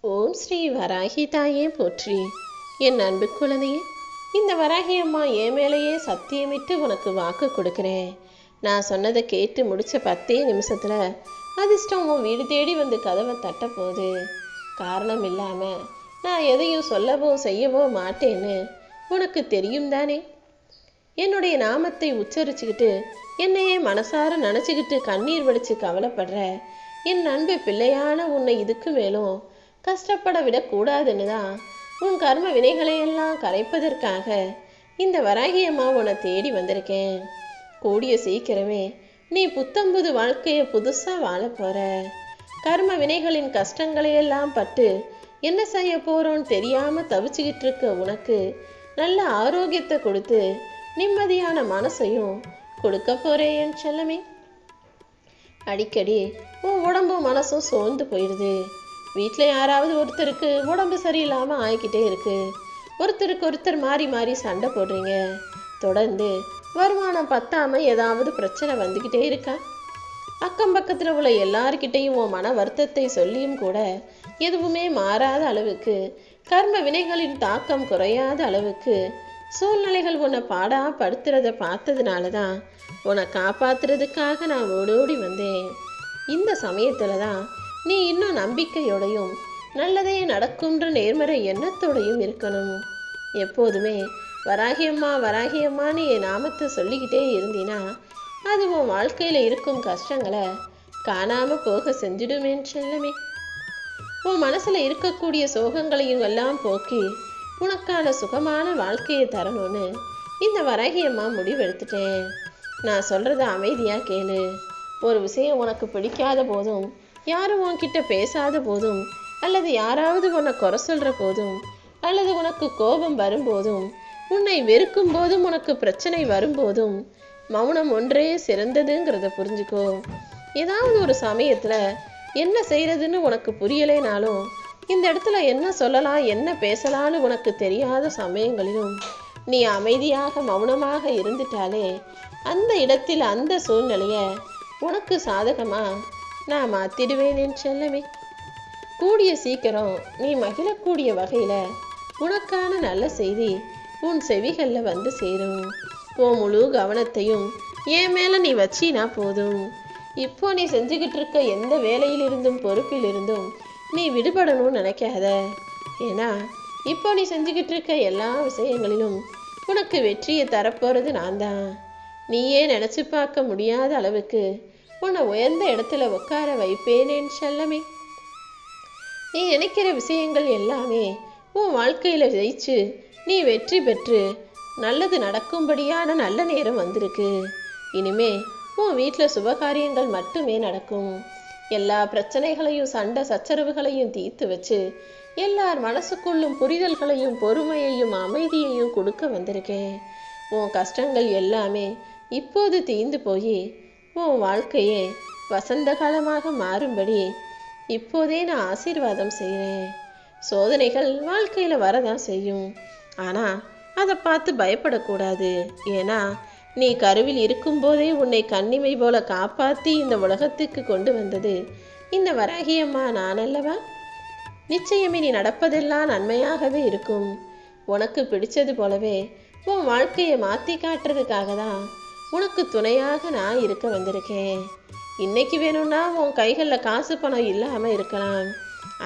ஓம் ஸ்ரீ வராகி தாயே போற்றி. என் அன்பு குழந்தையே, இந்த வராகி அம்மா என் மேலேயே சத்தியமிட்டு உனக்கு வாக்கு கொடுக்குறேன். நான் சொன்னதை கேட்டு முடிச்ச 10 நிமிஷத்துல அதிர்ஷ்டம் உன் வீடு தேடி வந்து கதவை தட்ட போகுது. காரணம் இல்லாம நான் எதையும் சொல்லவோ செய்யவோ மாட்டேன்னு உனக்கு தெரியும் தானே. என்னுடைய நாமத்தை உச்சரிச்சுக்கிட்டு என்னையே மனசார நினச்சிக்கிட்டு கண்ணீர் வடிச்சு கவலைப்படுற என் அன்பு பிள்ளையான உன்னை இதுக்கு மேலும் கஷ்டப்பட விடக்கூடாதுன்னு தான் உன் கர்ம வினைகளையெல்லாம் கரைப்பதற்காக இந்த வராகி அம்மா உன்னை தேடி வந்திருக்கேன். கூடிய சீக்கிரமே நீ புத்தம்புது வாழ்க்கையை புதுசாக வாழ போற. கர்ம வினைகளின் கஷ்டங்களையெல்லாம் பட்டு என்ன செய்ய போறோன்னு தெரியாம தவிச்சுக்கிட்டு இருக்க உனக்கு நல்ல ஆரோக்கியத்தை கொடுத்து நிம்மதியான மனசையும் கொடுக்க போறேன் என் செல்லமே. அடிக்கடி உன் உடம்பும் மனசும் சோர்ந்து போயிடுது. வீட்டில் யாராவது ஒருத்தருக்கு உடம்பு சரியில்லாமல் ஆகிக்கிட்டே இருக்கு. ஒருத்தருக்கு ஒருத்தர் மாறி மாறி சண்டை போடுறீங்க. தொடர்ந்து வருமானம் பத்தாமல் ஏதாவது பிரச்சனை வந்துக்கிட்டே இருக்கா? அக்கம் பக்கத்தில் உள்ள எல்லார்கிட்டையும் உன் மன வருத்தத்தை சொல்லியும் கூட எதுவுமே மாறாத அளவுக்கு, கர்ம வினைகளின் தாக்கம் குறையாத அளவுக்கு சூழ்நிலைகள் உன்னை பாடா படுத்துறத பார்த்ததுனால தான் உன்னை காப்பாத்துறதுக்காக நான் ஓடோடி வந்தேன். இந்த சமயத்துல தான் நீ இன்னும் நம்பிக்கையோடையும் நல்லதே நடக்கும்ன்ற நேர்மறை எண்ணத்தோடையும் இருக்கணும். எப்போதுமே வராகியம்மா வராகியம்மான்னு என் நாமத்தை சொல்லிக்கிட்டே இருந்தீனா அது உன் வாழ்க்கையில இருக்கும் கஷ்டங்களை காணாம போக செஞ்சிடுமேன்னு செல்லமே. உன் மனசுல இருக்கக்கூடிய சோகங்களையும் எல்லாம் போக்கி உனக்கான சுகமான வாழ்க்கையை தரணும்னு இந்த வராகியம்மா முடிவெடுத்துட்டேன். நான் சொல்றத அமைதியா கேளு. ஒரு விஷயம் உனக்கு பிடிக்காத போதும், யாரும் உன்கிட்ட பேசாத போதும், அல்லது யாராவது உன்னை குறை சொல்ற போதும், அல்லது உனக்கு கோபம் வரும்போதும், உன்னை வெறுக்கும் போதும், உனக்கு பிரச்சனை வரும்போதும் மௌனம் ஒன்றே சிறந்ததுங்கிறத புரிஞ்சுக்கோ. ஏதாவது ஒரு சமயத்துல என்ன செய்யறதுன்னு உனக்கு புரியலைனாலும், இந்த இடத்துல என்ன சொல்லலாம் என்ன பேசலான்னு உனக்கு தெரியாத சமயங்களிலும் நீ அமைதியாக மௌனமாக இருந்துட்டாலே அந்த இடத்தில் அந்த சூழ்நிலைய உனக்கு சாதகமா நான் மாத்திடுவேன் என் செல்லமே. கூடிய சீக்கிரம் நீ மகிழக்கூடிய வகையில உனக்கான நல்ல செய்தி உன் செவிகள்ல வந்து சேரும். உன் முழு கவனத்தையும் என் மேல நீ வச்சினா போதும். இப்போ நீ செஞ்சுக்கிட்டு இருக்க எந்த வேலையிலிருந்தும் பொறுப்பிலிருந்தும் நீ விடுபடணும்னு நினைக்காத. ஏன்னா இப்போ நீ செஞ்சுக்கிட்டு இருக்க எல்லா விஷயங்களிலும் உனக்கு வெற்றியை தரப்போறது நான் தான். நீயே நினைச்சு பார்க்க முடியாத அளவுக்கு உன்னை உயர்ந்த இடத்துல உட்கார வைப்பேனேன் செல்லமே. நீ நினைக்கிற விஷயங்கள் எல்லாமே உன் வாழ்க்கையில ஜெயிச்சு நீ வெற்றி பெற்று நல்லது நடக்கும்படியான நல்ல நேரம் வந்திருக்கு. இனிமே உன் வீட்டில் சுபகாரியங்கள் மட்டுமே நடக்கும். எல்லா பிரச்சனைகளையும் சண்டை சச்சரவுகளையும் தீர்த்து வச்சு எல்லார் மனசுக்குள்ளும் புரிதல்களையும் பொறுமையையும் அமைதியையும் கொடுக்க வந்திருக்கேன். உன் கஷ்டங்கள் எல்லாமே இப்போது தீர்ந்து போய் உன் வாழ்க்கையே வசந்த காலமாக மாறும்படி இப்போதே நான் ஆசீர்வாதம் செய்கிறேன். சோதனைகள் வாழ்க்கையில் வரதான் செய்யும். ஆனால் அதை பார்த்து பயப்படக்கூடாது. ஏன்னா நீ கருவில் இருக்கும்போதே உன்னை கண்ணிமை போல காப்பாற்றி இந்த உலகத்துக்கு கொண்டு வந்தது இந்த வராகியம்மா நான் அல்லவா? நிச்சயமே நீ நடப்பதெல்லாம் நன்மையாகவே இருக்கும். உனக்கு பிடிச்சது போலவே உன் வாழ்க்கையை மாற்றி காட்டுறதுக்காக தான் உனக்கு துணையாக நான் இருக்க வந்திருக்கேன். இன்னைக்கு வேணும்னா உன் கைகளில் காசு பணம் இல்லாமல் இருக்கலாம்.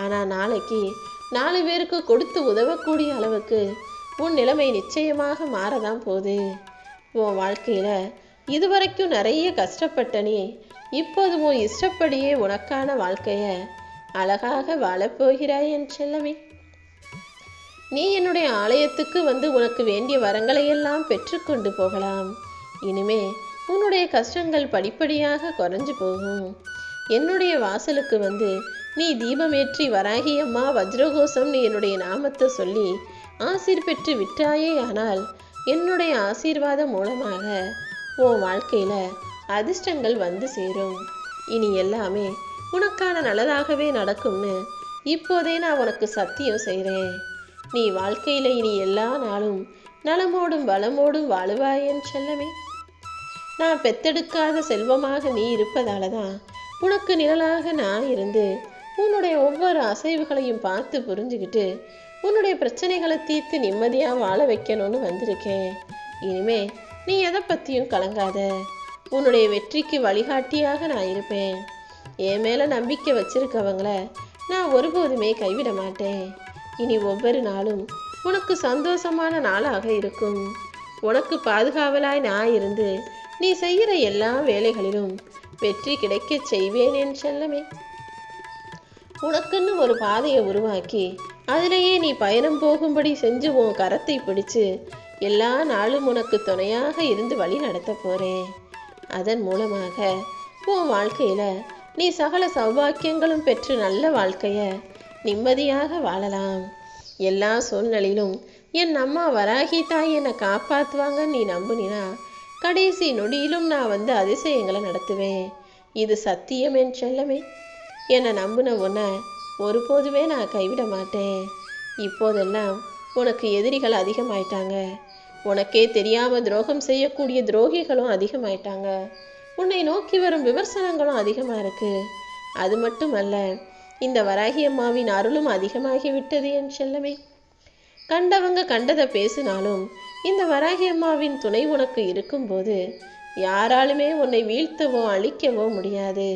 ஆனால் நாளைக்கு 4 பேருக்கு கொடுத்து உதவக்கூடிய அளவுக்கு உன் நிலைமை நிச்சயமாக மாறதான் போகுது. உன் வாழ்க்கையில இதுவரைக்கும் நிறைய கஷ்டப்பட்ட நீ இப்போது உன் இஷ்டப்படியே உனக்கான வாழ்க்கைய அழகாக வாழப்போகிறாய் என் செல்லமே. நீ என்னுடைய ஆலயத்துக்கு வந்து உனக்கு வேண்டிய வரங்களையெல்லாம் பெற்றுக்கொண்டு போகலாம். இனிமே உன்னுடைய கஷ்டங்கள் படிப்படியாக குறைஞ்சு போகும். என்னுடைய வாசலுக்கு வந்து நீ தீபமேற்றி வராகியம்மா வஜ்ரகோஷம் நீ என்னுடைய நாமத்தை சொல்லி ஆசீர் பெற்று விட்டாயே. ஆனால் என்னுடைய ஆசீர்வாதம் மூலமாக உன் வாழ்க்கையில அதிர்ஷ்டங்கள் வந்து சேரும். இனி எல்லாமே உனக்கான நல்லதாகவே நடக்கும்னு இப்போதே நான் உனக்கு சத்தியம் செய்கிறேன். நீ வாழ்க்கையில இனி எல்லா நாளும் நலமோடும் வளமோடும் வாழுவாயேன் செல்லமே. நான் பெத்தெடுக்காத செல்வமாக நீ இருப்பதால தான் உனக்கு நிழலாக நான் இருந்து உன்னுடைய ஒவ்வொரு அசைவுகளையும் பார்த்து புரிஞ்சுக்கிட்டு உன்னுடைய பிரச்சனைகளை தீர்த்து நிம்மதியாக வாழ வைக்கணும்னு வந்திருக்கேன். இனிமே நீ எதை பற்றியும் கலங்காத. உன்னுடைய வெற்றிக்கு வழிகாட்டியாக நான் இருப்பேன். என் மேலே நம்பிக்கை வச்சிருக்கவங்கள நான் ஒருபோதுமே கைவிட மாட்டேன். இனி ஒவ்வொரு நாளும் உனக்கு சந்தோஷமான நாளாக இருக்கும். உனக்கு பாதுகாவலாய் நான் இருந்து நீ செய்கிற எல்லா வேலைகளிலும் வெற்றி கிடைக்க செய்வேன் என் செல்லமே. உனக்குன்னு ஒரு பாதையை உருவாக்கி அதிலேயே நீ பயணம் போகும்படி செஞ்சு உன் கரத்தை பிடிச்சு எல்லா நாளும் உனக்கு துணையாக இருந்து வழி நடத்த போறேன். அதன் மூலமாக உன் வாழ்க்கையில நீ சகல சௌபாக்கியங்களும் பெற்று நல்ல வாழ்க்கைய நிம்மதியாக வாழலாம். எல்லா சூழ்நிலையிலும் என் அம்மா வராகி தாய் என்னை காப்பாற்றுவாங்க நீ நம்புனினா கடைசி நொடியிலும் நான் வந்து அதிசயங்களை நடத்துவேன். இது சத்தியம் என் செல்லமே. என்னை நம்புன உன்னை ஒருபோதுமே நான் கைவிட மாட்டேன். இப்போதெல்லாம் உனக்கு எதிரிகள் அதிகமாயிட்டாங்க. உனக்கே தெரியாமல் துரோகம் செய்யக்கூடிய துரோகிகளும் அதிகமாயிட்டாங்க. உன்னை நோக்கி வரும் விமர்சனங்களும் அதிகமாக இருக்கு. அது மட்டுமல்ல, இந்த வராகி அம்மாவின் அருளும் அதிகமாகிவிட்டது என் செல்லமே. கண்டவங்க கண்டதை பேசினாலும் இந்த வராகி அம்மாவின் துணை உனக்கு இருக்கும்போது யாராலுமே உன்னை வீழ்த்தவோ அழிக்கவோ முடியாது.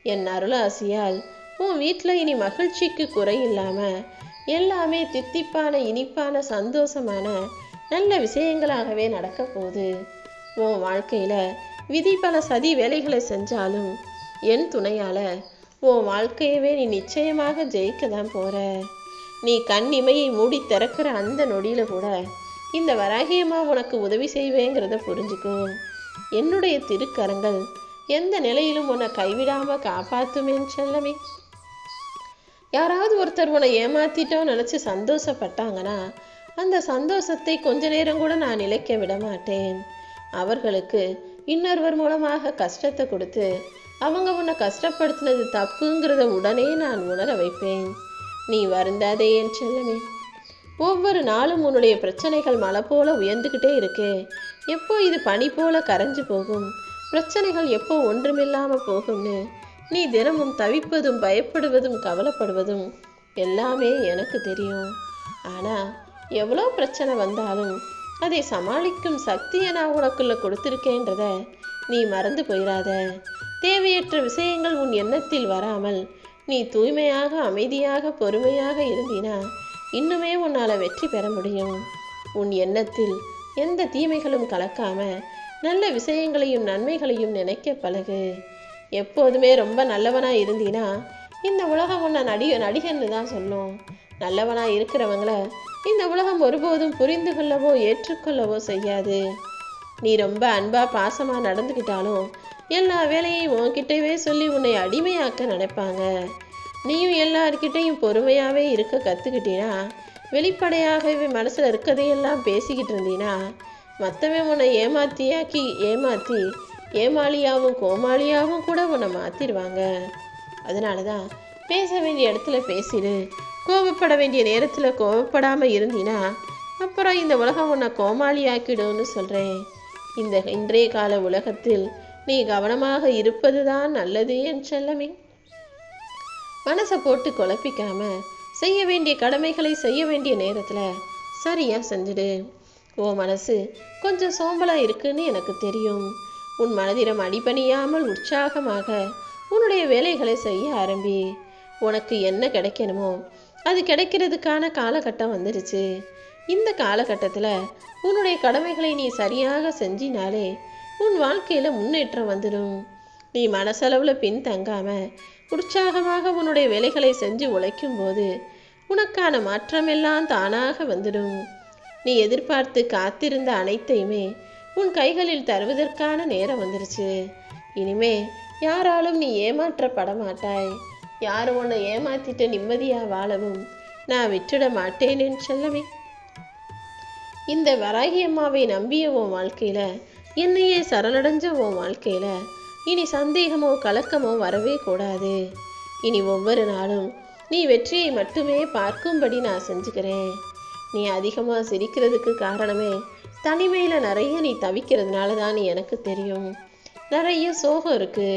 என் அருளாசியால் உன் வீட்டில் இனி மகிழ்ச்சிக்கு குறையில்லாமல் எல்லாமே தித்திப்பான இனிப்பான சந்தோஷமான நல்ல விஷயங்களாகவே நடக்க போகுது. உன் வாழ்க்கையில் விதி பல சதி வேலைகளை செஞ்சாலும் என் துணையால் உன் வாழ்க்கையவே நீ நிச்சயமாக ஜெயிக்க தான் போகிற. நீ கண் இமையை மூடி திறக்கிற அந்த நொடியில் கூட இந்த வராகியம்மா உனக்கு உதவி செய்வேங்கிறத புரிஞ்சுக்கோ. என்னுடைய திருக்கரங்கள் எந்த நிலையிலும் உன்னை கைவிடாமல் காப்பாற்றுமேன்னு செல்லமே. யாராவது ஒருத்தர் உன்னை ஏமாத்திட்டோன்னு நினச்சி சந்தோஷப்பட்டாங்கன்னா அந்த சந்தோஷத்தை கொஞ்ச நேரம் கூட நான் நிலைக்க விட மாட்டேன். அவர்களுக்கு இன்னொருவர் மூலமாக கஷ்டத்தை கொடுத்து அவங்க உன்னை கஷ்டப்படுத்தினது தப்புங்கிறத உடனே நான் உணர வைப்பேன். நீ வருந்தாதே என் செல்லமே. ஒவ்வொரு நாளும் உன்னுடைய பிரச்சனைகள் மலை போல உயர்ந்துக்கிட்டே இருக்கே. எப்போ இது பனி போல கரைஞ்சு போகும், பிரச்சனைகள் எப்போ ஒன்றுமில்லாமல் போகும்னு நீ தினமும் தவிப்பதும் பயப்படுவதும் கவலைப்படுவதும் எல்லாமே எனக்கு தெரியும். ஆனால் எவ்வளோ பிரச்சனை வந்தாலும் அதை சமாளிக்கும் சக்தியை நான் உனக்குள்ள கொடுத்துருக்கேன்றத நீ மறந்து போயிடாத. தேவையற்ற விஷயங்கள் உன் எண்ணத்தில் வராமல் நீ தூய்மையாக அமைதியாக பொறுமையாக இருந்தினா இன்னுமே உன்னால் வெற்றி பெற முடியும். உன் எண்ணத்தில் எந்த தீமைகளும் கலக்காம நல்ல விஷயங்களையும் நன்மைகளையும் நினைக்க பழகு. எப்போதுமே ரொம்ப நல்லவனாக இருந்தினா இந்த உலகம் உன்னை நடிகன்னு தான் சொல்லும். நல்லவனாக இருக்கிறவங்கள இந்த உலகம் ஒருபோதும் புரிந்து கொள்ளவோ ஏற்றுக்கொள்ளவோ செய்யாது. நீ ரொம்ப அன்பாக பாசமாக நடந்துக்கிட்டாலும் எல்லா வேலையும் உன்கிட்டவே சொல்லி உன்னை அடிமையாக்க நினைப்பாங்க. நீயும் எல்லார்கிட்டையும் பொறுமையாகவே இருக்க கற்றுக்கிட்டீனா, வெளிப்படையாகவே மனசில் இருக்கதையெல்லாம் பேசிக்கிட்டு இருந்தீனா மற்றவன் உன்னை ஏமாத்தி ஏமாளியாகவும் கோமாளியாகவும் கூட உன்னை மாற்றிடுவாங்க. அதனால தான் பேச வேண்டிய இடத்துல பேசிடு, கோபப்பட வேண்டிய நேரத்தில் கோபப்படாமல் இருந்தினா அப்புறம் இந்த உலகம் உன்னை கோமாளியாக்கிடும்னு சொல்கிறேன். இந்த இன்றைய கால உலகத்தில் நீ கவனமாக இருப்பது தான் நல்லது என் செல்லமே. மனசை போட்டு குழப்பிக்காம செய்ய வேண்டிய கடமைகளை செய்ய வேண்டிய நேரத்தில் சரியாக செஞ்சுடு. ஓ மனசு கொஞ்சம் சோம்பலாக இருக்குன்னு எனக்கு தெரியும். உன் மனதிடம் அடிபணியாமல் உற்சாகமாக உன்னுடைய வேலைகளை செய்ய ஆரம்பி. உனக்கு என்ன கிடைக்கணுமோ அது கிடைக்கிறதுக்கான காலகட்டம் வந்துடுச்சு. இந்த காலகட்டத்தில் உன்னுடைய கடமைகளை நீ சரியாக செஞ்சினாலே உன் வாழ்க்கையில் முன்னேற்றம் வந்துடும். நீ மனசளவில் பின்தங்காம உற்சாகமாக உன்னுடைய வேலைகளை செஞ்சு உழைக்கும் போது உனக்கான மாற்றமெல்லாம் தானாக வந்துடும். நீ எதிர்பார்த்து காத்திருந்த அனைத்தையுமே உன் கைகளில் தருவதற்கான நேரம் வந்துருச்சு. இனிமே யாராலும் நீ ஏமாற்றப்பட மாட்டாய். யாரும் உன்னை ஏமாத்திட்டு நிம்மதியாக வாழவும் நான் விட்டுட மாட்டேனேன்னு செல்லவே. இந்த வராகி அம்மாவை நம்பிய உன் வாழ்க்கையில், என்னையே சரணடைஞ்ச உன் வாழ்க்கையில் இனி சந்தேகமோ கலக்கமோ வரவே கூடாது. இனி ஒவ்வொரு நாளும் நீ வெற்றியை மட்டுமே பார்க்கும்படி நான் செஞ்சுக்கிறேன். நீ அதிகமாக சிரிக்கிறதுக்கு காரணமே தனிமையில் நிறைய நீ தவிக்கிறதுனால தான் எனக்கு தெரியும். நிறைய சோகம் இருக்குது.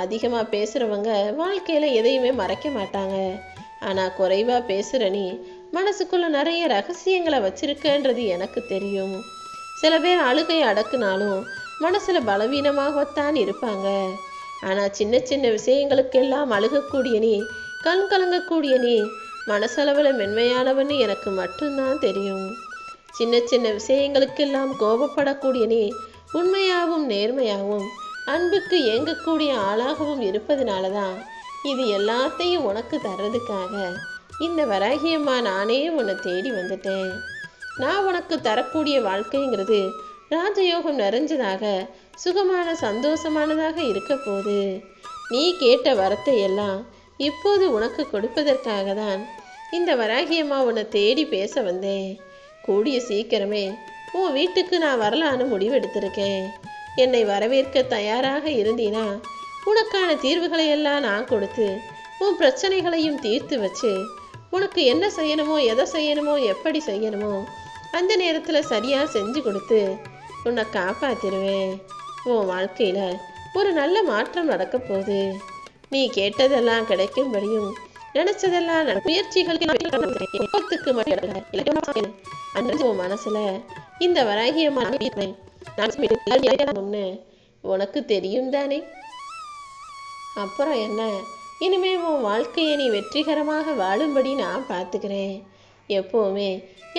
அதிகமாக பேசுகிறவங்க வாழ்க்கையில் எதையுமே மறைக்க மாட்டாங்க. ஆனால் குறைவாக பேசுகிற நீ மனசுக்குள்ள நிறைய ரகசியங்களை வச்சிருக்கன்றது எனக்கு தெரியும். சில பேர் அழுகையை அடக்குனாலும் மனசில் பலவீனமாகத்தான் இருப்பாங்க. ஆனால் சின்ன சின்ன விஷயங்களுக்கெல்லாம் அழுகக்கூடிய நீ, கண் கலங்கக்கூடிய நீ மனசளவில் மென்மையானவன்னு எனக்கு மட்டும்தான் தெரியும். சின்ன சின்ன விஷயங்களுக்கெல்லாம் கோபப்படக்கூடிய நீ உண்மையாகவும் நேர்மையாகவும் அன்புக்கு ஏங்கக்கூடிய ஆளாகவும் இருப்பதனால தான் இது எல்லாத்தையும் உனக்கு தர்றதுக்காக இந்த வராகியம்மா நானே உன்னை தேடி வந்துட்டேன். நான் உனக்கு தரக்கூடிய வாழ்க்கைங்கிறது ராஜயோகம் நிறைஞ்சதாக, சுகமான சந்தோஷமானதாக இருக்க போது. நீ கேட்ட வரத்தை எல்லாம் இப்போது உனக்கு கொடுப்பதற்காக தான் இந்த வராகியம்மா உன்னை தேடி பேச வந்தேன். கூடிய சீக்கிரமே உன் வீட்டுக்கு நான் வரலான்னு முடிவெடுத்திருக்கேன். என்னை வரவேற்க தயாராக இருந்தீனா உனக்கான தீர்வுகளை எல்லாம் நான் கொடுத்து உன் பிரச்சனைகளையும் தீர்த்து வச்சு உனக்கு என்ன செய்யணுமோ, எதை செய்யணுமோ, எப்படி செய்யணுமோ அந்த நேரத்தில் சரியாக செஞ்சு கொடுத்து உன்னை காப்பாற்றிடுவேன். உன் வாழ்க்கையில் ஒரு நல்ல மாற்றம் நடக்க போகுது. நீ கேட்டதெல்லாம் கிடைக்கும்படியும் நினைச்சதெல்லாம் முயற்சிகளுக்கு உன் மனசுல இந்த வராகியம்னு உனக்கு தெரியும் தானே. அப்புறம் என்ன, இனிமே உன் வாழ்க்கையை நீ வெற்றிகரமாக வாழும்படி நான் பார்த்துக்கிறேன். எப்போவுமே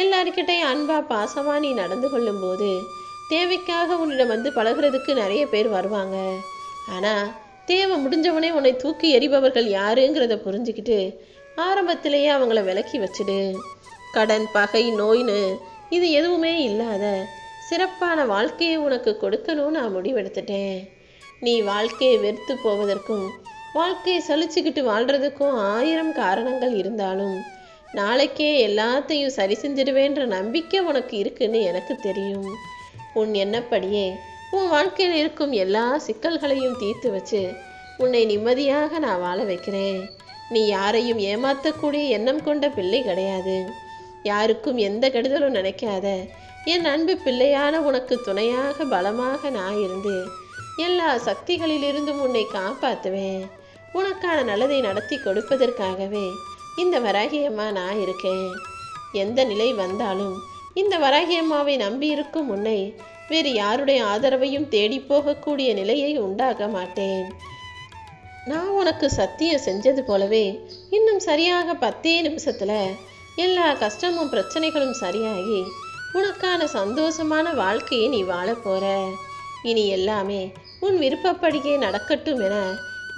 எல்லாருக்கிட்டையும் அன்பா பாசமா நீ நடந்து கொள்ளும் போது தேவைக்காக உன்னிடம் வந்து பழகிறதுக்கு நிறைய பேர் வருவாங்க. ஆனால் தேவை முடிஞ்சவனே உன்னை தூக்கி எறிபவர்கள் யாருங்கிறத புரிஞ்சுக்கிட்டு ஆரம்பத்திலேயே அவங்கள விலக்கி வச்சுடு. கடன், பகை, நோய்னு இது எதுவுமே இல்லாத சிறப்பான வாழ்க்கையை உனக்கு கொடுக்கணும்னு நான் முடிவெடுத்துட்டேன். நீ வாழ்க்கையை வெறுத்து போவதற்கும் வாழ்க்கையை சலிச்சுக்கிட்டு வாழ்கிறதுக்கும் 1000 காரணங்கள் இருந்தாலும் நாளைக்கே எல்லாத்தையும் சரி செஞ்சிடுவேன்ற நம்பிக்கை உனக்கு இருக்குன்னு எனக்கு தெரியும். உன் எண்ணப்படியே உன் வாழ்க்கையில் இருக்கும் எல்லா சிக்கல்களையும் தீர்த்து வச்சு உன்னை நிம்மதியாக நான் வாழ வைக்கிறேன். நீ யாரையும் ஏமாற்றக்கூடிய எண்ணம் கொண்ட பிள்ளை கிடையாது. யாருக்கும் எந்த கெடுதலும் நினைக்காத என் அன்பு பிள்ளையான உனக்கு துணையாக பலமாக நான் இருந்து எல்லா சக்திகளிலிருந்தும் உன்னை காப்பாற்றுவேன். உனக்கான நல்லதை நடத்தி கொடுப்பதற்காகவே இந்த வராகியம்மா நான் இருக்கேன். எந்த நிலை வந்தாலும் இந்த வராகியம்மாவை நம்பியிருக்கும் உன்னை வேறு யாருடைய ஆதரவையும் தேடி போகக்கூடிய நிலையை உண்டாக்க மாட்டேன். நான் உனக்கு சத்தியம் செஞ்சது போலவே இன்னும் சரியாக 10 நிமிஷத்துல எல்லா கஷ்டமும் பிரச்சனைகளும் சரியாகி உனக்கான சந்தோஷமான வாழ்க்கையை நீ வாழ போற. இனி எல்லாமே உன் விருப்பப்படியே நடக்கட்டும் என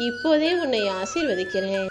இப்போதே உன்னை ஆசீர்வதிக்கிறேன்.